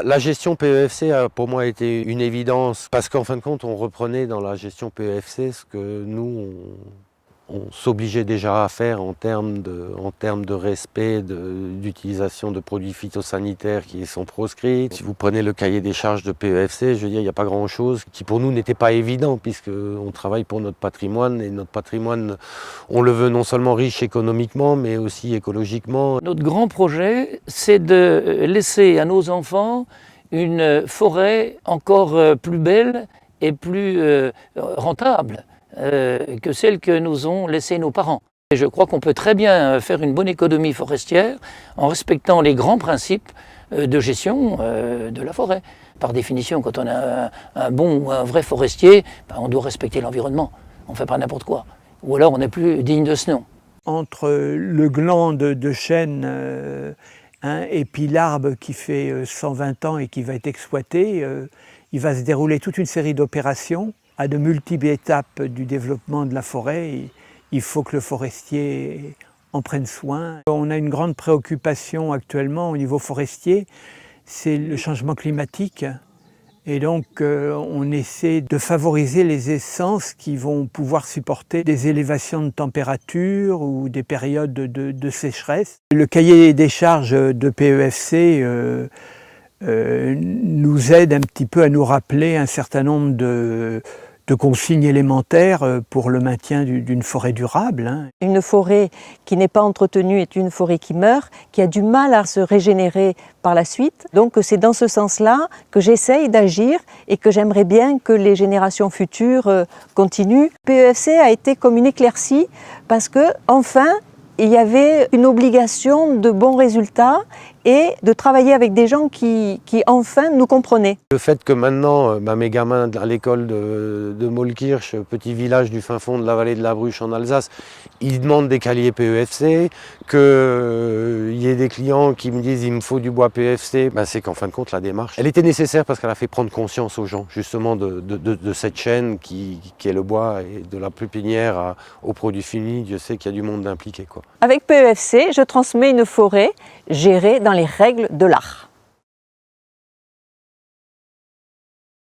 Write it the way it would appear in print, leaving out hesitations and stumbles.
La gestion PEFC a pour moi été une évidence parce qu'en fin de compte, on reprenait dans la gestion PEFC ce que nous, on s'obligeait déjà à faire en termes de respect d'utilisation de produits phytosanitaires qui sont proscrits. Si vous prenez le cahier des charges de PEFC, je veux dire, il n'y a pas grand-chose qui pour nous n'était pas évident puisqu'on travaille pour notre patrimoine et notre patrimoine, on le veut non seulement riche économiquement mais aussi écologiquement. Notre grand projet, c'est de laisser à nos enfants une forêt encore plus belle et plus rentable que celle que nous ont laissée nos parents. Et je crois qu'on peut très bien faire une bonne économie forestière en respectant les grands principes de gestion de la forêt. Par définition, quand on a un bon ou un vrai forestier, on doit respecter l'environnement. On ne fait pas n'importe quoi. Ou alors on n'est plus digne de ce nom. Entre le gland de chêne et puis l'arbre qui fait 120 ans et qui va être exploité, il va se dérouler toute une série d'opérations à de multiples étapes du développement de la forêt. Il faut que le forestier en prenne soin. On a une grande préoccupation actuellement au niveau forestier, c'est le changement climatique. Et donc on essaie de favoriser les essences qui vont pouvoir supporter des élévations de température ou des périodes de sécheresse. Le cahier des charges de PEFC nous aide un petit peu à nous rappeler un certain nombre de consignes élémentaires pour le maintien d'une forêt durable. Une forêt qui n'est pas entretenue est une forêt qui meurt, qui a du mal à se régénérer par la suite. Donc c'est dans ce sens-là que j'essaye d'agir et que j'aimerais bien que les générations futures continuent. PEFC a été comme une éclaircie parce que enfin il y avait une obligation de bons résultats et de travailler avec des gens qui enfin nous comprenaient. Le fait que maintenant mes gamins à l'école de Mollkirch, petit village du fin fond de la vallée de la Bruche en Alsace, ils demandent des caliers PEFC, qu'il y ait des clients qui me disent il me faut du bois PEFC, c'est qu'en fin de compte la démarche, elle était nécessaire parce qu'elle a fait prendre conscience aux gens justement de cette chaîne qui est le bois et de la pépinière aux produits finis. Dieu sait qu'il y a du monde impliqué, quoi. Avec PEFC, je transmets une forêt gérée dans les règles de l'art.